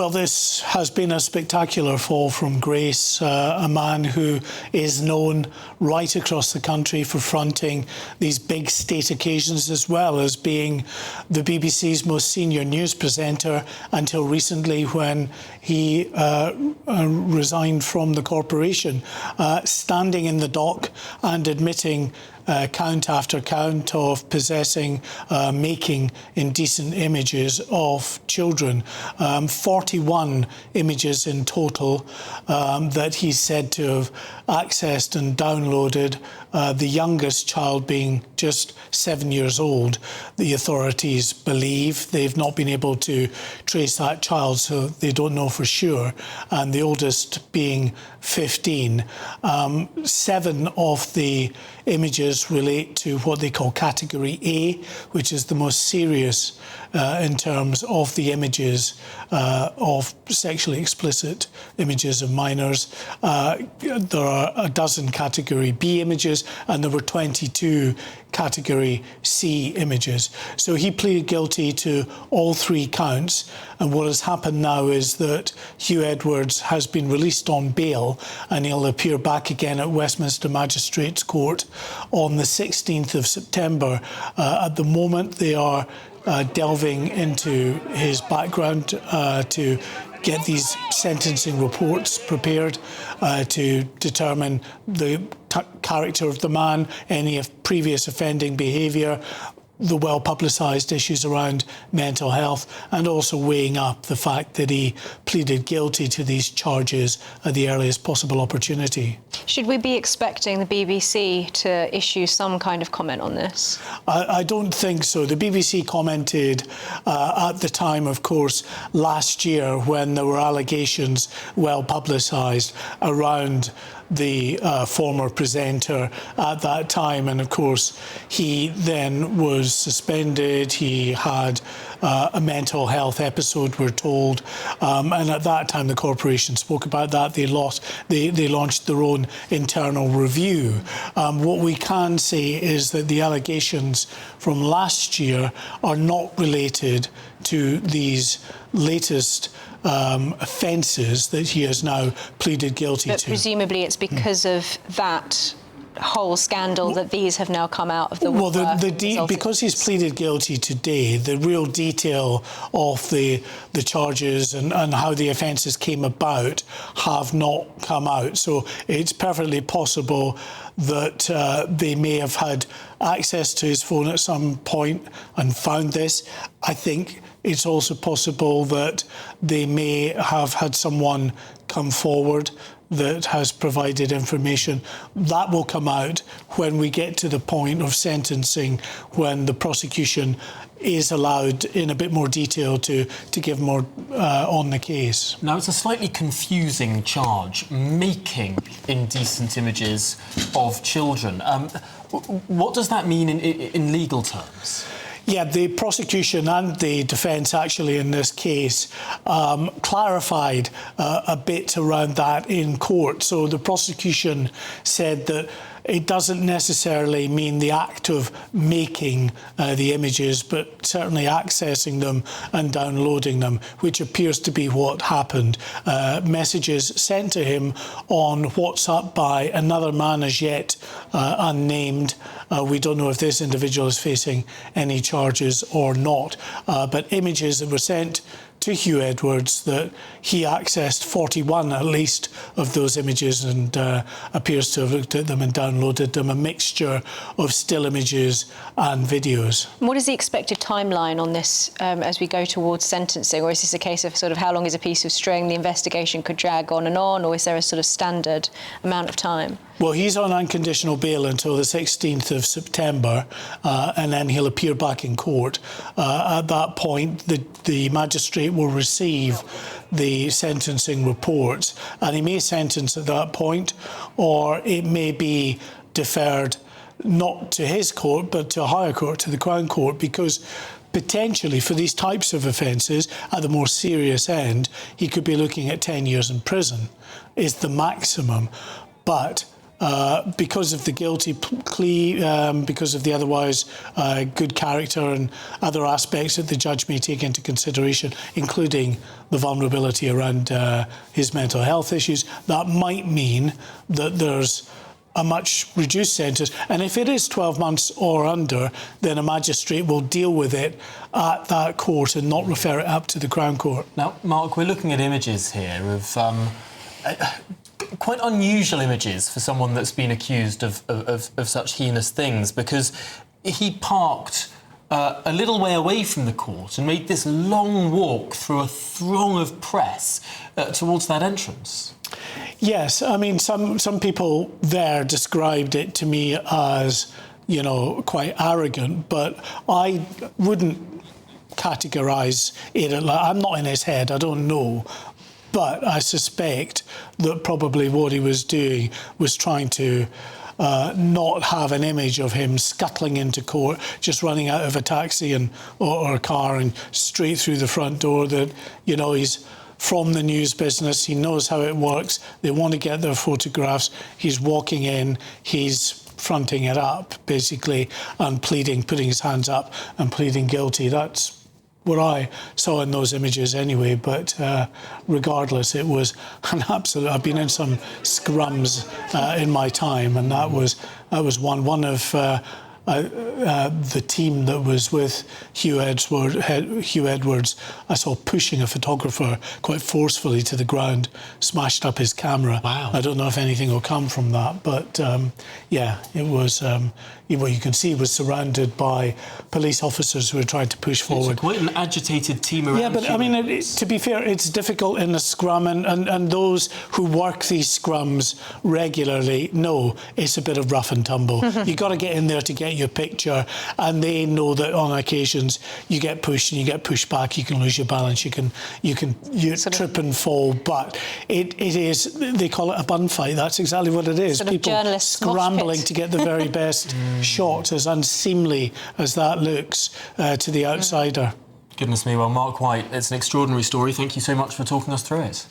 Well, this has been a spectacular fall from grace. A man who is known right across the country for fronting these big state occasions, as well as being the BBC's most senior news presenter until recently, when he resigned from the corporation, standing in the dock and admitting count after count of possessing, making indecent images of children. 41 images in total that he's said to have accessed and downloaded, the youngest child being just 7 years old. The authorities believe they've not been able to trace that child, so they don't know for sure, and the oldest being 15. 7 of the images relate to what they call Category A, which is the most serious in terms of the images of sexually explicit images of minors. There are a dozen Category B images, and there were 22 Category C images. So he pleaded guilty to all 3 counts, and what has happened now is that Huw Edwards has been released on bail, and he'll appear back again at Westminster Magistrates Court on the 16th of September. At the moment, they are delving into his background to get these sentencing reports prepared to determine the character of the man, any previous offending behaviour, the well-publicised issues around mental health, and also weighing up the fact that he pleaded guilty to these charges at the earliest possible opportunity. Should we be expecting the BBC to issue some kind of comment on this? I don't think so. The BBC commented at the time, of course, last year, when there were allegations well publicised around the former presenter at that time, and of course he then was suspended. He had a mental health episode, we're told, and at that time the corporation spoke about that. They launched their own internal review. What we can say is that the allegations from last year are not related to these latest offences that he has now pleaded guilty to. But presumably it's because of that whole scandal that these have now come out of the woodwork. Well, because he's pleaded guilty today, the real detail of the charges and how the offences came about have not come out. So it's perfectly possible that they may have had access to his phone at some point and found this. I think it's also possible that they may have had someone come forward that has provided information. That will come out when we get to the point of sentencing, when the prosecution is allowed in a bit more detail to give more on the case. Now, it's a slightly confusing charge, making indecent images of children. What does that mean in legal terms? Yeah, the prosecution and the defence actually in this case clarified a bit around that in court. So the prosecution said that it doesn't necessarily mean the act of making the images, but certainly accessing them and downloading them, which appears to be what happened. Messages sent to him on WhatsApp by another man as yet unnamed. We don't know if this individual is facing any charges or not, but images that were sent to Huw Edwards, that he accessed 41 at least of those images and appears to have looked at them and downloaded them, a mixture of still images and videos. What is the expected timeline on this as we go towards sentencing, or is this a case of sort of how long is a piece of string, the investigation could drag on, or is there a sort of standard amount of time? Well, he's on unconditional bail until the 16th of September, and then he'll appear back in court. At that point, the magistrate will receive the sentencing reports, and he may sentence at that point, or it may be deferred not to his court, but to a higher court, to the Crown Court, because potentially for these types of offences, at the more serious end, he could be looking at 10 years in prison, is the maximum. But because of the guilty plea, because of the otherwise good character and other aspects that the judge may take into consideration, including the vulnerability around his mental health issues, that might mean that there's a much reduced sentence. And if it is 12 months or under, then a magistrate will deal with it at that court and not refer it up to the Crown Court. Now, Mark, we're looking at images here of quite unusual images for someone that's been accused of such heinous things, because he parked a little way away from the court and made this long walk through a throng of press towards that entrance. Yes, I mean, some people there described it to me as, you know, quite arrogant, but I wouldn't categorise it. I'm not in his head, I don't know. But I suspect that probably what he was doing was trying to not have an image of him scuttling into court, just running out of a taxi or a car and straight through the front door, that, you know, he's from the news business, he knows how it works, they want to get their photographs, he's walking in, he's fronting it up, basically, and pleading, putting his hands up and pleading guilty. That's what I saw in those images anyway, but regardless, it was an absolute... I've been in some scrums in my time, and that was one of the team that was with Huw Edwards. I saw pushing a photographer quite forcefully to the ground, smashed up his camera. Wow. I don't know if anything will come from that, but yeah, it was... what you can see was surrounded by police officers who were trying to push forward. It's quite an agitated team around. Yeah, but I mean, to be fair, it's difficult in a scrum, and those who work these scrums regularly know it's a bit of rough and tumble. You got to get in there to get your picture, and they know that on occasions you get pushed and you get pushed back, you can lose your balance, you trip and fall, but it is, they call it a bun fight. That's exactly what it is. Sort of people scrambling to get the very best shot, as unseemly as that looks to the outsider. Goodness me, well, Mark White, it's an extraordinary story. Thank you so much for talking us through it.